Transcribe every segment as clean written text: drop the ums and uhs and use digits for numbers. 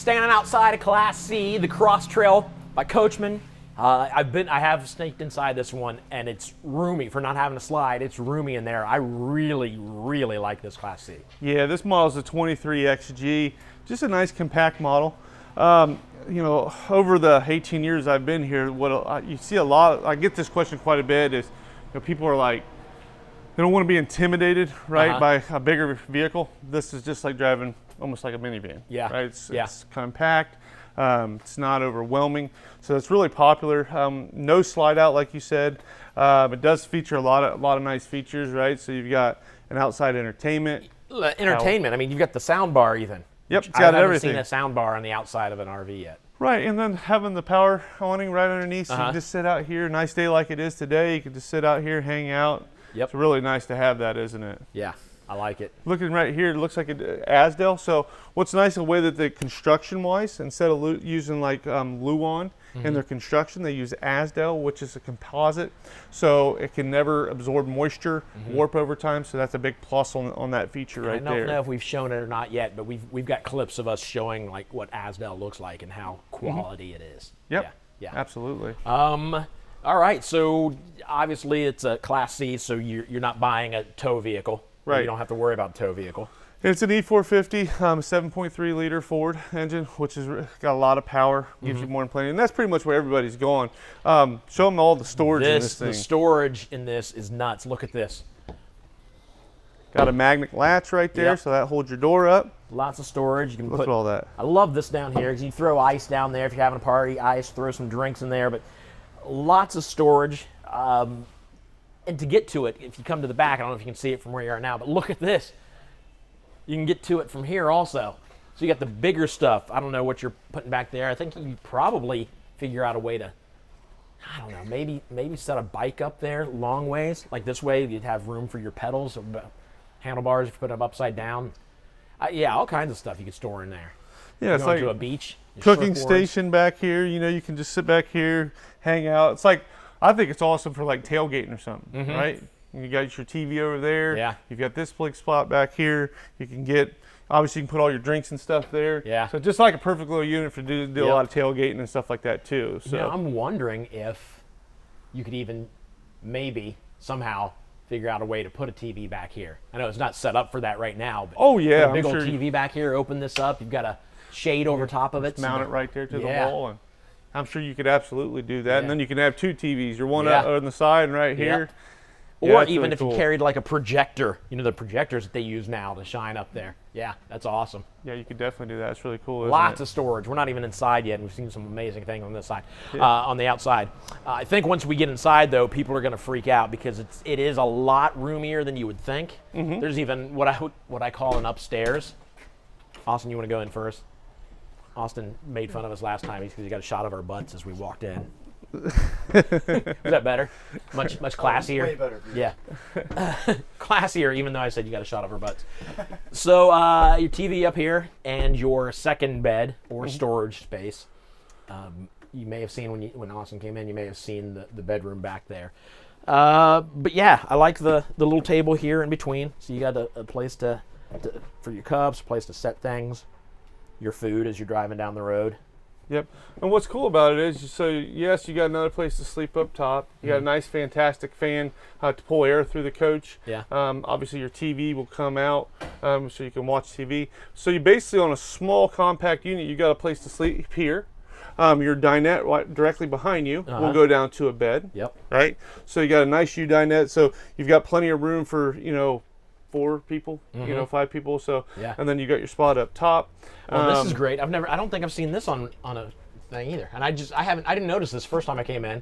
standing outside of Class C, the Cross Trail by Coachman. I have snaked inside this one, and it's roomy for not having a slide. It's roomy in there. I really, really like this Class C. Yeah, this model is a 23XG, just a nice compact model. You know, over the 18 years I've been here, you see a lot. I get this question quite a bit. Is, you know, people are like, they don't want to be intimidated, right, by a bigger vehicle. This is just like driving almost like a minivan. Yeah. Right. It's compact. It's not overwhelming, so it's really popular. No slide out, like you said. It does feature a lot of nice features, right? So you've got an outside entertainment. I mean, you've got the sound bar even. Yep, it's got everything. I haven't seen a sound bar on the outside of an RV yet. Right, and then having the power awning right underneath, so you can just sit out here. Nice day like it is today, you can just sit out here, hang out. Yep. It's really nice to have that, isn't it? Yeah, I like it. Looking right here, it looks like an Asdale. So what's nice, the way that the construction-wise, instead of using like Luan in their construction, they use Asdale, which is a composite, so it can never absorb moisture, warp over time. So that's a big plus on that feature right there. I don't know if we've shown it or not yet, but we've got clips of us showing like what Asdale looks like and how quality it is. Yep. Yeah. Absolutely. All right, so obviously it's a Class C, so you're not buying a tow vehicle. Right. You don't have to worry about tow vehicle. It's an E450, 7.3 liter Ford engine, which has got a lot of power, gives you more than plenty, and that's pretty much where everybody's going. Show them all the storage in this thing. The storage in this is nuts. Look at this. Got a magnet latch right there, so that holds your door up. Lots of storage. You can Look at all that. I love this down here because you throw ice down there if you're having a party. Ice, throw some drinks in there, but lots of storage. And to get to it, if you come to the back, I don't know if you can see it from where you are now, but look at this. You can get to it from here also. So you got the bigger stuff. I don't know what you're putting back there. I think you probably figure out a way to, I don't know, maybe set a bike up there long ways. Like this way, you'd have room for your pedals, handlebars if you put them upside down. Yeah, all kinds of stuff you could store in there. Yeah, it's going like to a beach. Cooking station back here. You know, you can just sit back here, hang out. It's like, I think it's awesome for like tailgating or something, right? You got your TV over there. Yeah. You've got this big spot back here. You can get, obviously you can put all your drinks and stuff there. Yeah. So just like a perfect little unit for do a lot of tailgating and stuff like that too. So now, I'm wondering if you could even maybe somehow figure out a way to put a TV back here. I know it's not set up for that right now, but oh yeah, put a big old TV back here, open this up, you've got a shade over top of it. Mount it right there to the wall, and I'm sure you could absolutely do that. And then you can have two TVs, your one on the side and right here. Or even if you carried like a projector, you know, the projectors that they use now to shine up there. Yeah, that's awesome. Yeah, you could definitely do that. It's really cool. Lots of storage. We're not even inside yet. We've seen some amazing things on this side, on the outside. I think once we get inside, though, people are going to freak out because it is a lot roomier than you would think. There's even what I call an upstairs. Austin, you want to go in first? Austin made fun of us last time because he got a shot of our butts as we walked in. Is that better? Much classier. Way better. Yeah. Classier, even though I said you got a shot of our butts. So your TV up here and your second bed or storage space. You may have seen when Austin came in, you may have seen the bedroom back there. But yeah, I like the little table here in between. So you got a place for your cups, a place to set things, your food as you're driving down the road. Yep. And what's cool about it is, so yes, you got another place to sleep up top. You got a nice, fantastic fan to pull air through the coach. Yeah. Obviously, your TV will come out so you can watch TV. So you basically, on a small, compact unit, you got a place to sleep here. Your dinette directly behind you will go down to a bed. Yep. Right. So you got a nice U dinette. So you've got plenty of room for 4 people, 5 people. So and then you got your spot up top. Well, this is great. I don't think I've seen this on a thing either. And I didn't notice this first time I came in.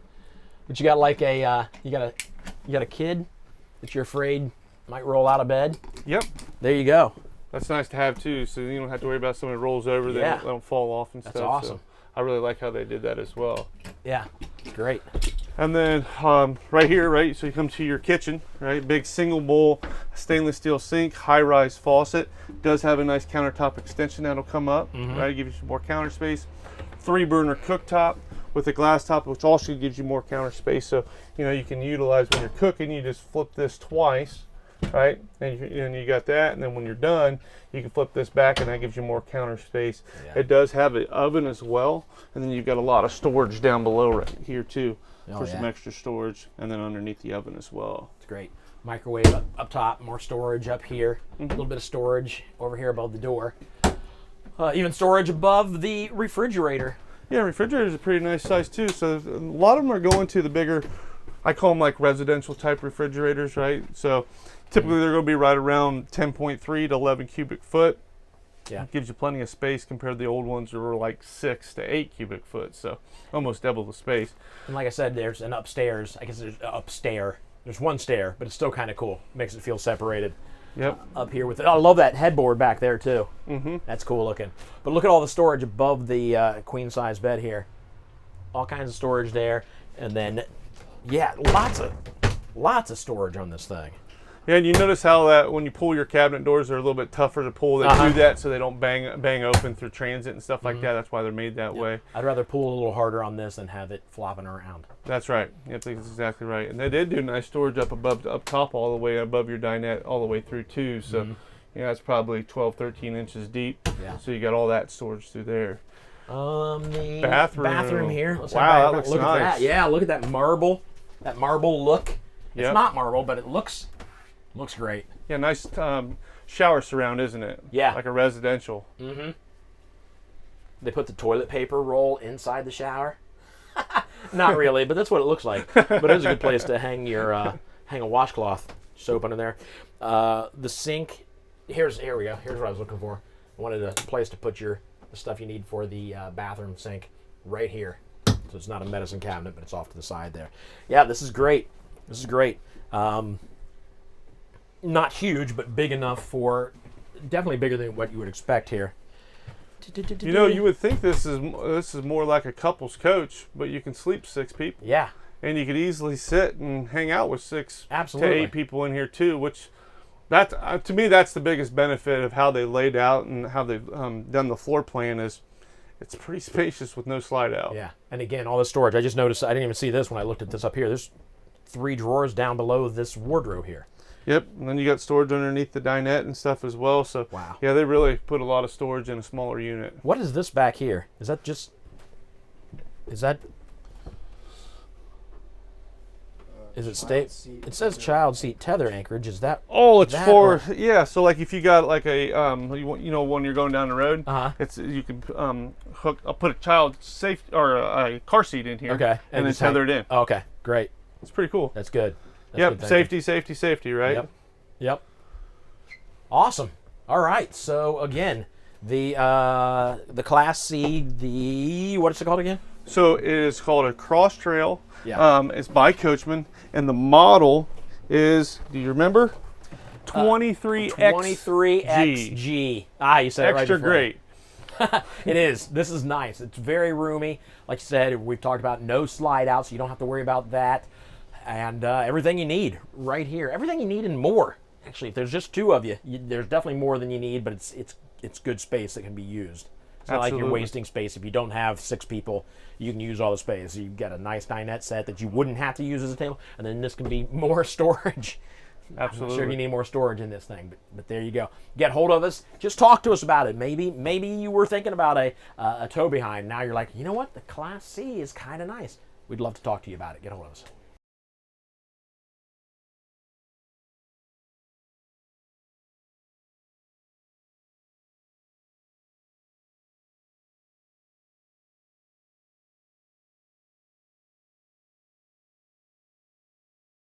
But you got like you got a kid that you're afraid might roll out of bed. Yep. There you go. That's nice to have too, so you don't have to worry about somebody rolls over, they don't fall off and stuff. That's awesome. So I really like how they did that as well. Yeah, great. And then right here, right, so you come to your kitchen, right, big single bowl stainless steel sink, high-rise faucet. Does have a nice countertop extension that'll come up, right, give you some more counter space. 3-burner cooktop with a glass top, which also gives you more counter space. So you can utilize when you're cooking. You just flip this twice, right? And you got that, and then when you're done, you can flip this back, and that gives you more counter space. Yeah. It does have an oven as well, and then you've got a lot of storage down below right here too for some extra storage, and then underneath the oven as well. It's great. Microwave up top, more storage up here, a little bit of storage over here above the door. Even storage above the refrigerator. Yeah, refrigerators are pretty nice size too. So a lot of them are going to the bigger, I call them like residential type refrigerators, right? So typically they're going to be right around 10.3 to 11 cubic foot. Yeah. Gives you plenty of space compared to the old ones that were like 6 to 8 cubic foot. So almost double the space. And like I said, there's an upstairs. I guess there's upstairs. There's one stair, but it's still kind of cool. Makes it feel separated. Yep. Up here with it. I love that headboard back there too. Mm-hmm. That's cool looking. But look at all the storage above the queen size bed here. All kinds of storage there, and then yeah, lots of storage on this thing. Yeah, and you notice how that when you pull your cabinet doors, they're a little bit tougher to pull. They do that so they don't bang open through transit and stuff like that. That's why they're made that way. I'd rather pull a little harder on this than have it flopping around. That's right. Yep, that's exactly right. And they did do nice storage up top all the way above your dinette all the way through too. So yeah, it's probably 12, 13 inches deep. Yeah. So you got all that storage through there. The bathroom here. Wow, that looks look nice. At that. Yeah, look at that marble. That marble look. It's Yep. not marble, but it looks great. Yeah, nice shower surround, isn't it? Yeah. Like a residential. Mm-hmm. They put the toilet paper roll inside the shower. Not really, but that's what it looks like. But it is a good place to hang your hang a washcloth, soap under there. The sink. Here we go. Here's what I was looking for. I wanted a place to put the stuff you need for the bathroom sink right here. So it's not a medicine cabinet, but it's off to the side there. Yeah, this is great. This is great. Not huge, but big enough for, definitely bigger than what you would expect here. You know, you would think this is more like a couple's coach, but you can sleep 6 people. Yeah. And you could easily sit and hang out with 6 Absolutely. to 8 people in here too, which to me that's the biggest benefit of how they laid out and how they've done the floor plan is it's pretty spacious with no slide out. Yeah. And again, all the storage. I just noticed, I didn't even see this when I looked at this up here. There's 3 drawers down below this wardrobe here. Yep, and then you got storage underneath the dinette and stuff as well. So Wow. Yeah, they really put a lot of storage in a smaller unit. What is this back here? Is that is it it says child seat tether anchorage. Is that It's that for or- yeah. So like if you got like a when you're going down the road, it's you can I'll put a child safe or a car seat in here. okay, and then just hang- tether it in. Oh, okay, great. It's pretty cool. That's good. That's Yep, good thinking. safety, right? Yep. Awesome. All right. So again, the Class C, what is it called again? So it is called a cross trail. Yeah. It's by Coachman, and the model is, do you remember? 23X. 23XG. You said it right Extra before. great. It is. This is nice. It's very roomy. Like you said, we've talked about no slide out, so you don't have to worry about that. And everything you need right here. Everything you need and more. Actually, if there's just 2 of you, there's definitely more than you need, but it's good space that can be used. It's not like you're Absolutely. wasting space. If you don't have 6 people, you can use all the space. You've got a nice dinette set that you wouldn't have to use as a table, and then this can be more storage. I'm not Absolutely. sure you need more storage in this thing, but there you go. Get hold of us. Just talk to us about it. Maybe you were thinking about a tow behind. Now you're like, you know what? The Class C is kind of nice. We'd love to talk to you about it. Get hold of us.